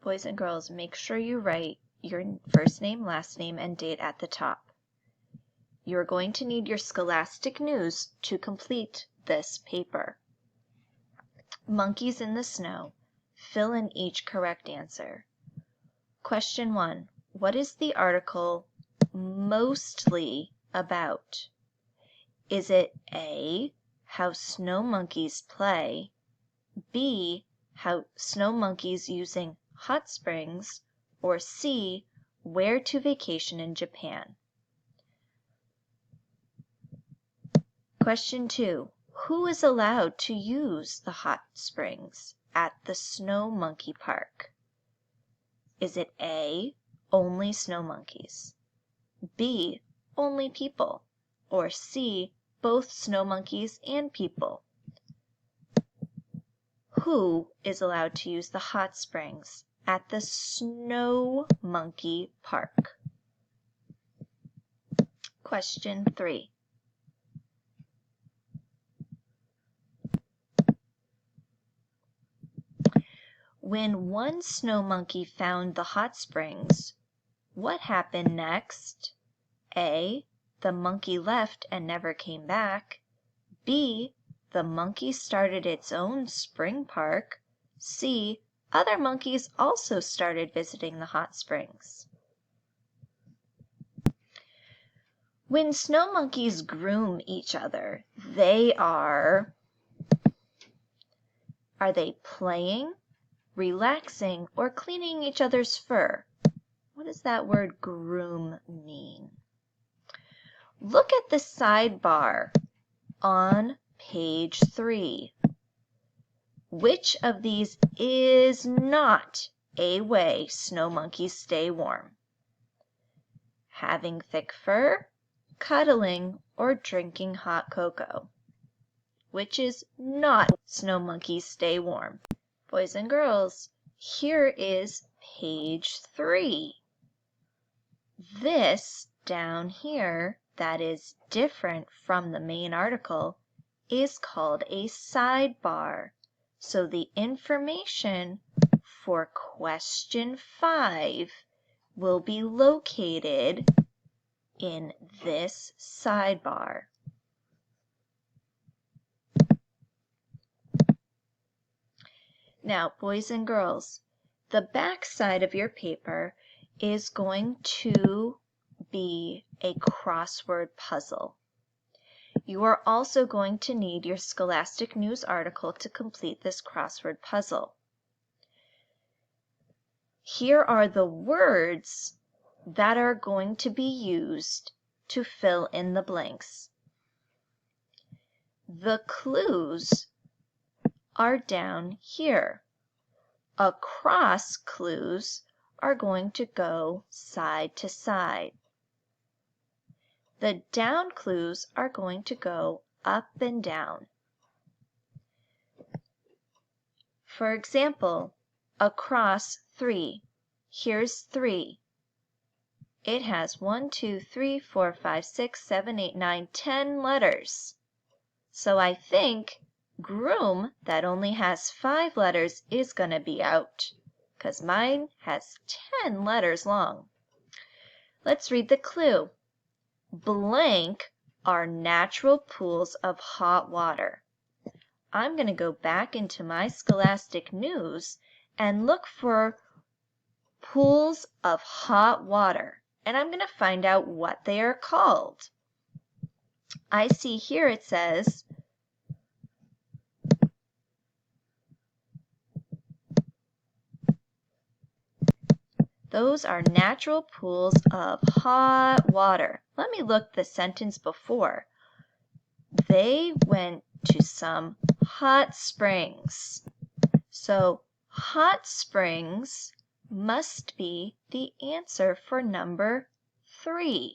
Boys and girls, make sure you write your first name, last name, and date at the top. You're going to need your Scholastic News to complete this paper. Monkeys in the snow. Fill in each correct answer. Question 1. What is the article mostly about? Is it A, how snow monkeys play, B, how snow monkeys using hot springs, or C, where to vacation in Japan? Question 2. Who is allowed to use the hot springs at the Snow Monkey Park? Is it A, only snow monkeys, B, only people, or C, both snow monkeys and people? Who is allowed to use the hot springs at the Snow Monkey Park? Question 3. When one snow monkey found the hot springs, what happened next? A, the monkey left and never came back. B, the monkey started its own spring park. C, other monkeys also started visiting the hot springs. When snow monkeys groom each other, are they playing, relaxing, or cleaning each other's fur? What does that word groom mean? Look at the sidebar on page 3. Which of these is not a way snow monkeys stay warm? Having thick fur, cuddling, or drinking hot cocoa? Which is not snow monkeys stay warm? Boys and girls, here is page 3. This down here that is different from the main article is called a sidebar. So the information for question 5 will be located in this sidebar. Now, boys and girls, the back side of your paper is going to be a crossword puzzle. You are also going to need your Scholastic News article to complete this crossword puzzle. Here are the words that are going to be used to fill in the blanks. The clues are down here. Across clues are going to go side to side. The down clues are going to go up and down. For example, across 3. Here's 3. It has 1, 2, 3, 4, 5, 6, 7, 8, 9, 10 letters. So I think groom that only has 5 letters is going to be out, because mine has 10 letters long. Let's read the clue. Blank are natural pools of hot water. I'm going to go back into my Scholastic News and look for pools of hot water, and I'm going to find out what they are called. I see here it says those are natural pools of hot water. Let me look the sentence before. They went to some hot springs. So hot springs must be the answer for number 3.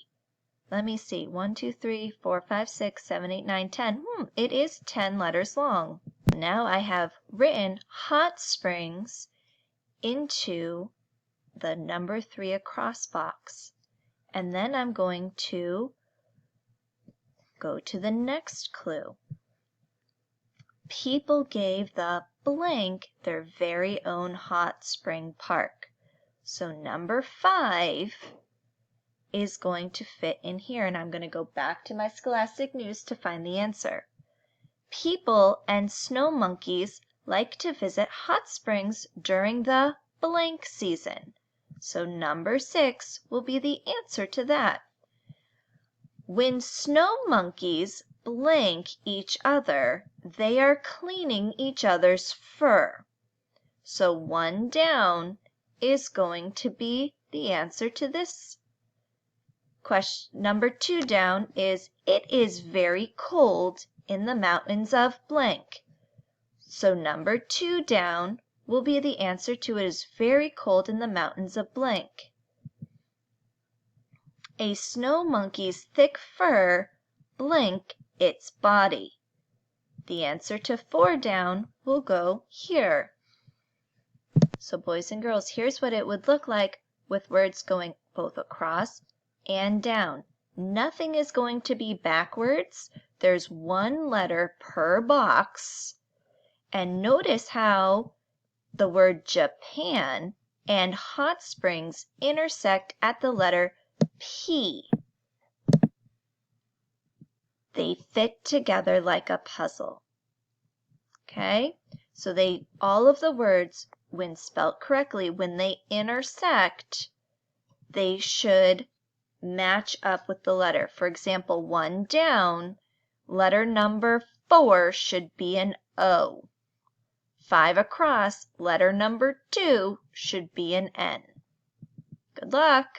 Let me see. 1, 2, 3, 4, 5, 6, 7, 8, 9, 10. It is 10 letters long. Now I have written hot springs into the number 3 across box. And then I'm going to go to the next clue. People gave the blank their very own hot spring park. So number 5 is going to fit in here, and I'm going to go back to my Scholastic News to find the answer. People and snow monkeys like to visit hot springs during the blank season. So number 6 will be the answer to that. When snow monkeys blank each other, they are cleaning each other's fur. So 1 down is going to be the answer to this. Question number 2 down is, it is very cold in the mountains of blank. So number 2 down will be the answer to, it is very cold in the mountains of blank. A snow monkey's thick fur blank its body. The answer to 4 down will go here. So boys and girls, here's what it would look like with words going both across and down. Nothing is going to be backwards. There's 1 letter per box. And notice how the word Japan and hot springs intersect at the letter P. They fit together like a puzzle. Okay? So all of the words, when spelt correctly, when they intersect, they should match up with the letter. For example, 1 down, letter number 4 should be an O. 5 across, letter number 2 should be an N. Good luck!